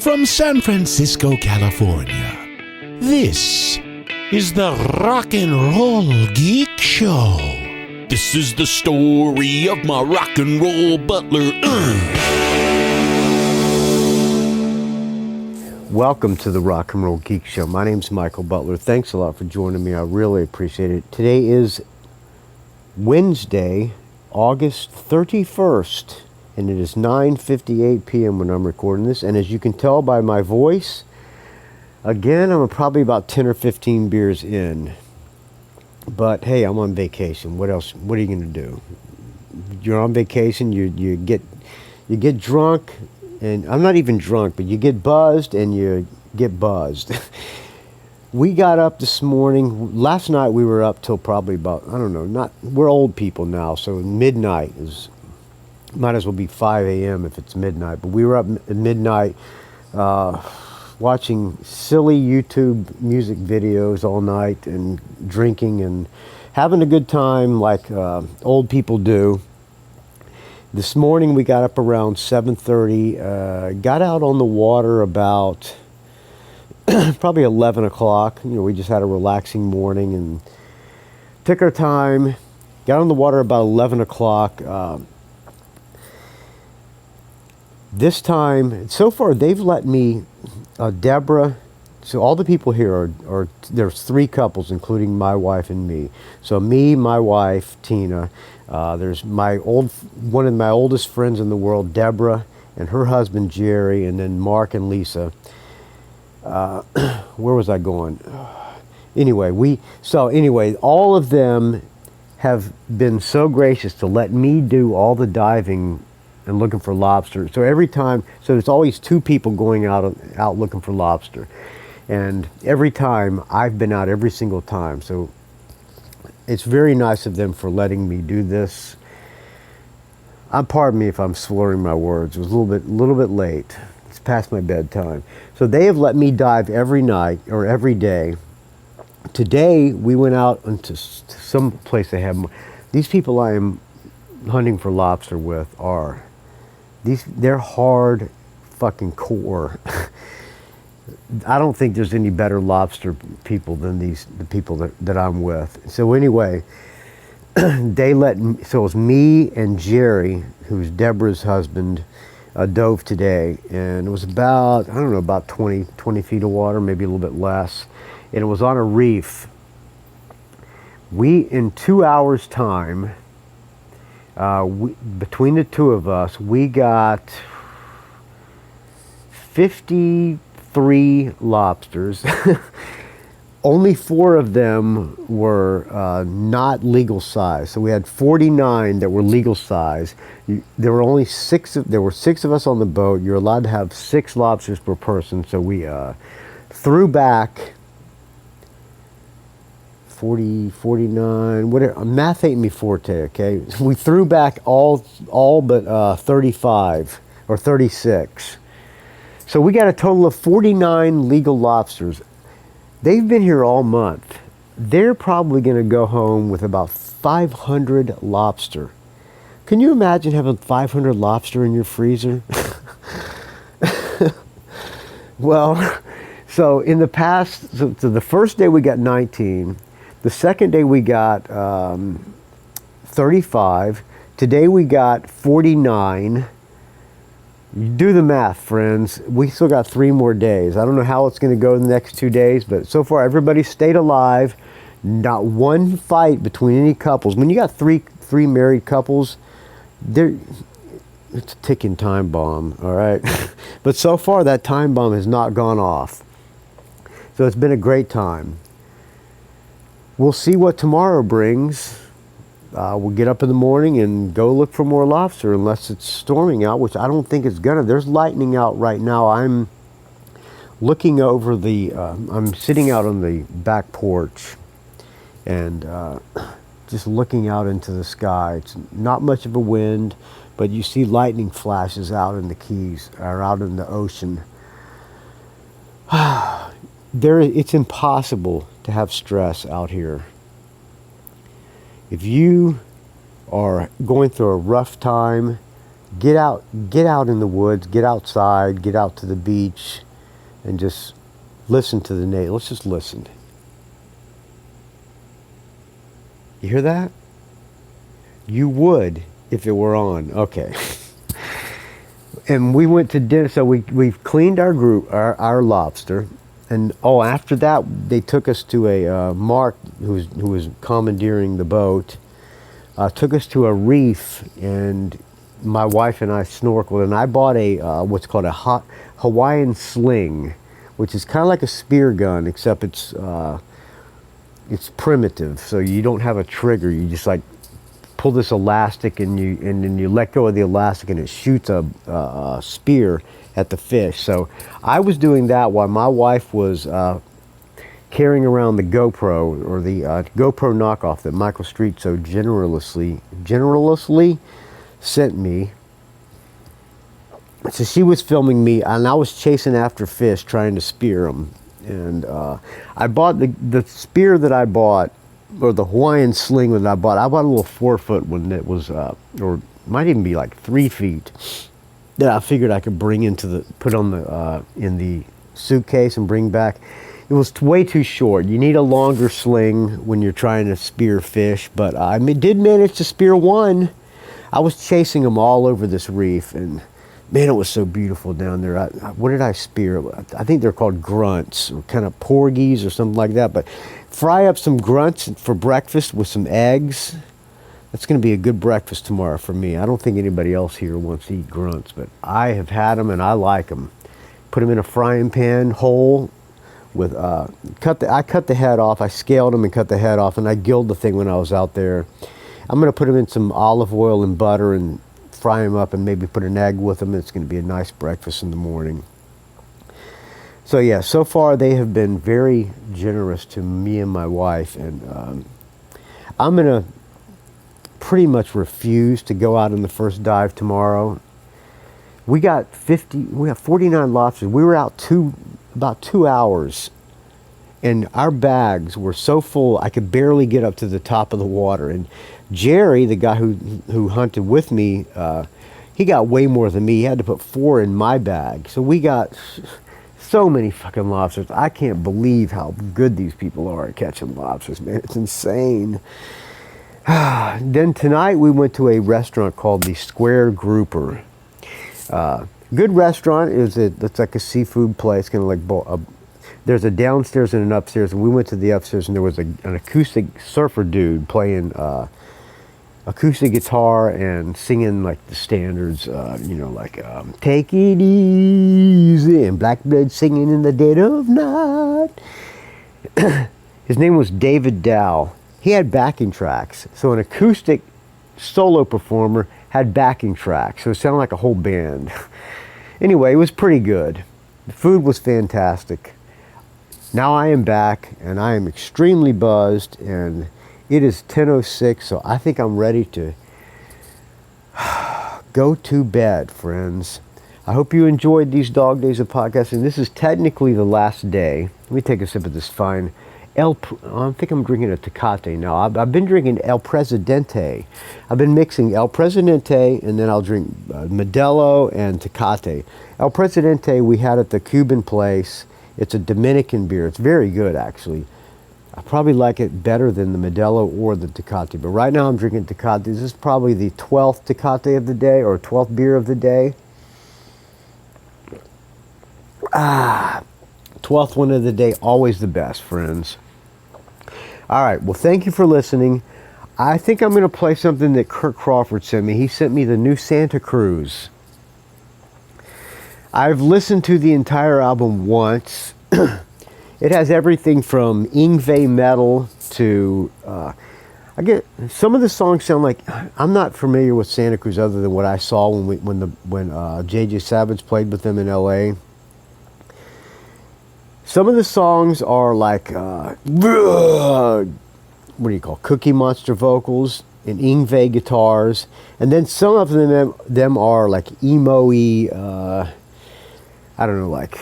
From San Francisco, California, this is the Rock and Roll Geek Show. This is the story of my rock and roll butler. Welcome to the Rock and Roll Geek Show. My name's Michael Butler. Thanks a lot for joining me. I really appreciate it. Today is Wednesday, August 31st, and it is 9:58 p.m. when I'm recording this. And as you can tell by my voice, again, I'm probably about 10 or 15 beers in. But hey, I'm on vacation. What else? What are you going to do? You're on vacation. You get drunk. And I'm not even drunk, but you get buzzed and you get buzzed. We got up this morning. Last night we were up till probably about, I don't know, we're old people now, so midnight might as well be 5 a.m. if it's midnight. But we were up at midnight watching silly YouTube music videos all night and drinking and having a good time like old people do. This morning we got up around 7:30, got out on the water about probably 11 o'clock. You know, we just had a relaxing morning and took our time. Got on the water about 11 o'clock. This time, so far they've let me, Deborah, so all the people here are there's three couples, including my wife and me. So me, my wife, Tina. There's one of my oldest friends in the world, Deborah, and her husband, Jerry, and then Mark and Lisa. Where was I going? Anyway, all of them have been so gracious to let me do all the diving and looking for lobster. So there's always two people going out looking for lobster. And every time, I've been out every single time. So it's very nice of them for letting me do this. Pardon me if I'm slurring my words. It was a little bit late. It's past my bedtime. So they have let me dive every night or every day. Today we went out into some place they have. These people I am hunting for lobster with they're hard fucking core. I don't think there's any better lobster people than the people that I'm with. So anyway, so it was me and Jerry, who's Deborah's husband, dove today. And it was about 20 feet of water, maybe a little bit less. And it was on a reef. In 2 hours time, between the two of us, we got 53 lobsters. Only 4 of them were not legal size. So we had 49 that were legal size. There were 6 of us on the boat. You're allowed to have 6 lobsters per person. So we threw back 40, 49, whatever. Math ain't me forte, okay? We threw back all but 35 or 36. So we got a total of 49 legal lobsters. They've been here all month. They're probably going to go home with about 500 lobster. Can you imagine having 500 lobster in your freezer? Well, so in the past, so the first day we got 19. The second day we got 35. Today we got 49. You do the math, friends. We still got 3 more days. I don't know how it's going to go the next 2 days, but so far everybody stayed alive. Not one fight between any couples. When you got three married couples, it's a ticking time bomb, all right? But so far that time bomb has not gone off. So it's been a great time. We'll see what tomorrow brings. We'll get up in the morning and go look for more lobster unless it's storming out, which I don't think it's gonna. There's lightning out right now. I'm looking over I'm sitting out on the back porch and just looking out into the sky. It's not much of a wind, but you see lightning flashes out in the Keys or out in the ocean. It's impossible to have stress out here. If you are going through a rough time, get out in the woods, get outside, get out to the beach, and just listen to the nature. Let's just listen. You hear that? You would if it were on. Okay. And we went to dinner, so we've cleaned our our lobster, and after that they took us to a Mark who was commandeering the boat, took us to a reef, and my wife and I snorkeled, and I bought a what's called a Hawaiian sling, which is kind of like a spear gun, except it's primitive, so you don't have a trigger. You just like pull this elastic, and then you let go of the elastic, and it shoots a spear at the fish. So I was doing that while my wife was carrying around the GoPro, or the GoPro knockoff that Michael Street so generously sent me. So she was filming me, and I was chasing after fish, trying to spear them. And I bought the spear that I bought, or the Hawaiian sling that I bought a little 4-foot one that was, or might even be like 3 feet, that I figured I could bring put on the, in the suitcase and bring back. It was way too short. You need a longer sling when you're trying to spear fish, but I did manage to spear one. I was chasing them all over this reef, and man, it was so beautiful down there. What did I spear? I think they're called grunts, or kind of porgies or something like that. But fry up some grunts for breakfast with some eggs. That's going to be a good breakfast tomorrow for me. I don't think anybody else here wants to eat grunts, but I have had them and I like them. Put them in a frying pan whole with I cut the head off. I scaled them and cut the head off, and I grilled the thing when I was out there. I'm going to put them in some olive oil and butter and fry them up, and maybe put an egg with them. It's going to be a nice breakfast in the morning. So yeah, so far they have been very generous to me and my wife, and I'm going to pretty much refuse to go out on the first dive tomorrow. We have 49 lobsters. We were out about 2 hours, and our bags were so full I could barely get up to the top of the water. And Jerry, the guy who hunted with me, he got way more than me. He had to put 4 in my bag. So we got so many fucking lobsters. I can't believe how good these people are at catching lobsters, man. It's insane. Then tonight we went to a restaurant called the Square Grouper. Good restaurant. It's like a seafood place, kind of like there's a downstairs and an upstairs, and we went to the upstairs, and there was an acoustic surfer dude playing acoustic guitar and singing like the standards, like Take It Easy and Blackbird Singing in the Dead of Night. His name was David Dow. He had backing tracks. So an acoustic solo performer had backing tracks, so it sounded like a whole band. Anyway, it was pretty good. The food was fantastic. Now I am back, and I am extremely buzzed, and it is 10:06, so I think I'm ready to go to bed, friends. I hope you enjoyed these dog days of podcasting. This is technically the last day. Let me take a sip of this fine I think I'm drinking a Tecate now. I've been drinking El Presidente. I've been mixing El Presidente, and then I'll drink Modelo and Tecate. El Presidente we had at the Cuban place. It's a Dominican beer. It's very good, actually. I probably like it better than the Modelo or the Tecate. But right now I'm drinking Tecate. This is probably the 12th Tecate of the day, or 12th beer of the day. 12th one of the day, always the best, friends. All right, well, thank you for listening. I think I'm going to play something that Kirk Crawford sent me. He sent me the new Santa Cruz. I've listened to the entire album once. It has everything from Yngwie metal to I get some of the songs sound like, I'm not familiar with Santa Cruz other than what I saw when J.J. Savage played with them in L.A. Some of the songs are like, what do you call, Cookie Monster vocals and Yngwie guitars. And then some of them are like emo-y, I don't know, like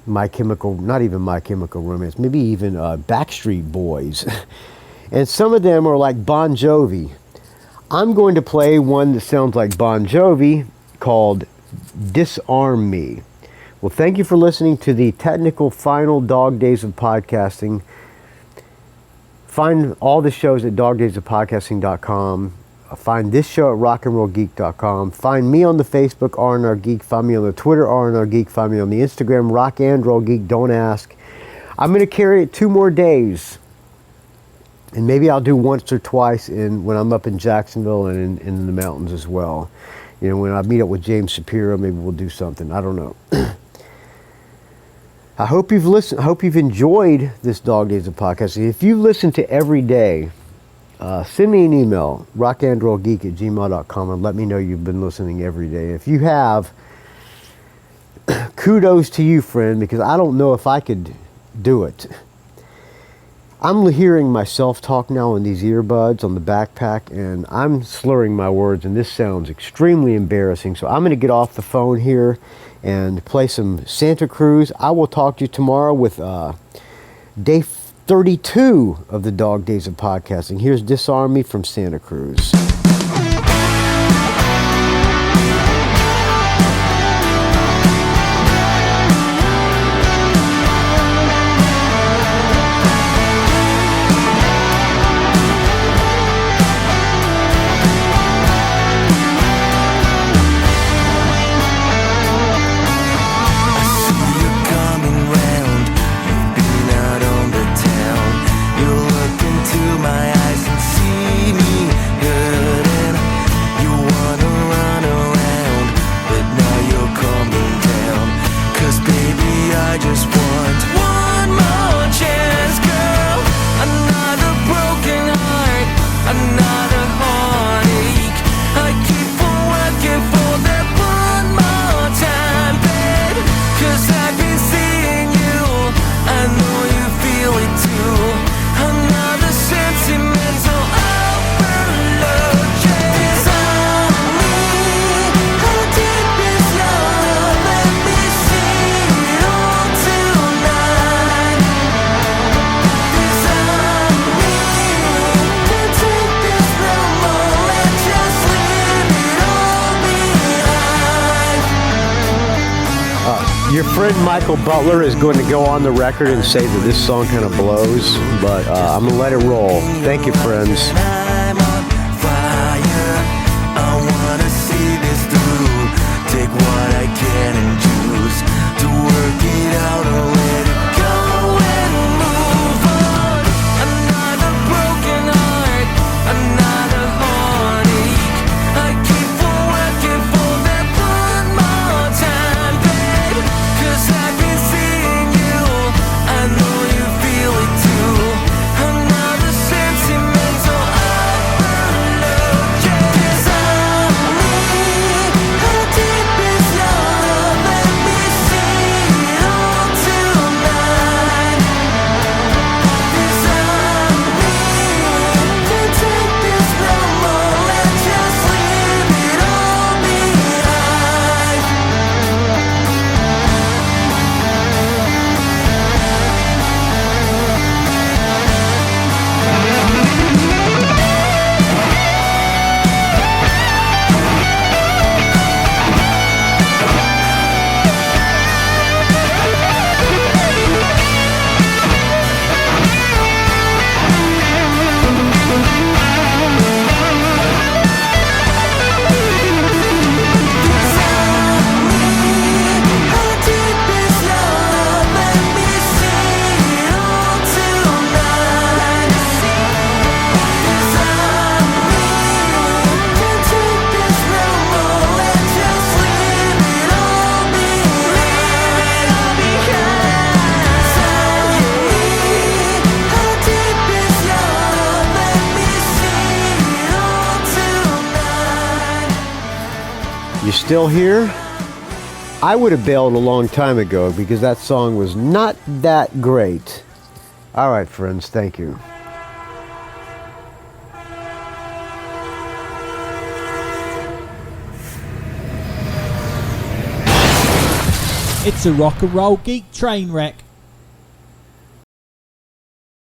not even My Chemical Romance, maybe even Backstreet Boys. And some of them are like Bon Jovi. I'm going to play one that sounds like Bon Jovi, called Disarm Me. Well, thank you for listening to the technical final Dog Days of Podcasting. Find all the shows at dogdaysofpodcasting.com. Find this show at rockandrollgeek.com. Find me on the Facebook, R&R Geek. Find me on the Twitter, R&R Geek. Find me on the Instagram, Rock and Roll Geek. Don't ask. I'm going to carry it 2 more days. And maybe I'll do once or twice when I'm up in Jacksonville and in the mountains as well. You know, when I meet up with James Shapiro, maybe we'll do something. I don't know. I hope you've listened. I hope you've enjoyed this Dog Days of Podcasting. If you listen to every day, send me an email, rockandrollgeek@gmail.com, and let me know you've been listening every day. If you have, kudos to you, friend, because I don't know if I could do it. I'm hearing myself talk now in these earbuds on the backpack, and I'm slurring my words, and this sounds extremely embarrassing. So I'm going to get off the phone here and play some Santa Cruz. I will talk to you tomorrow with day 32 of the Dog Days of Podcasting. Here's Disarm Me from Santa Cruz. Your friend Michael Butler is going to go on the record and say that this song kind of blows, but I'm going to let it roll. Thank you, friends. I'm on fire. I want to see this through. Take what I can and choose to work it out or let it go and move on. Another broken heart, another heartache. I keep on working for that one more time, babe. 'Cause I've been seeing you, I know you feel it too. Another sentimental overload. Disarm me, how deep is your love? Let me see it all tonight. Disarm me, don't take this no more. Let's just leave it all behind. You still here? I would have bailed a long time ago because that song was not that great. All right, friends, thank you. It's a rock and roll geek train wreck.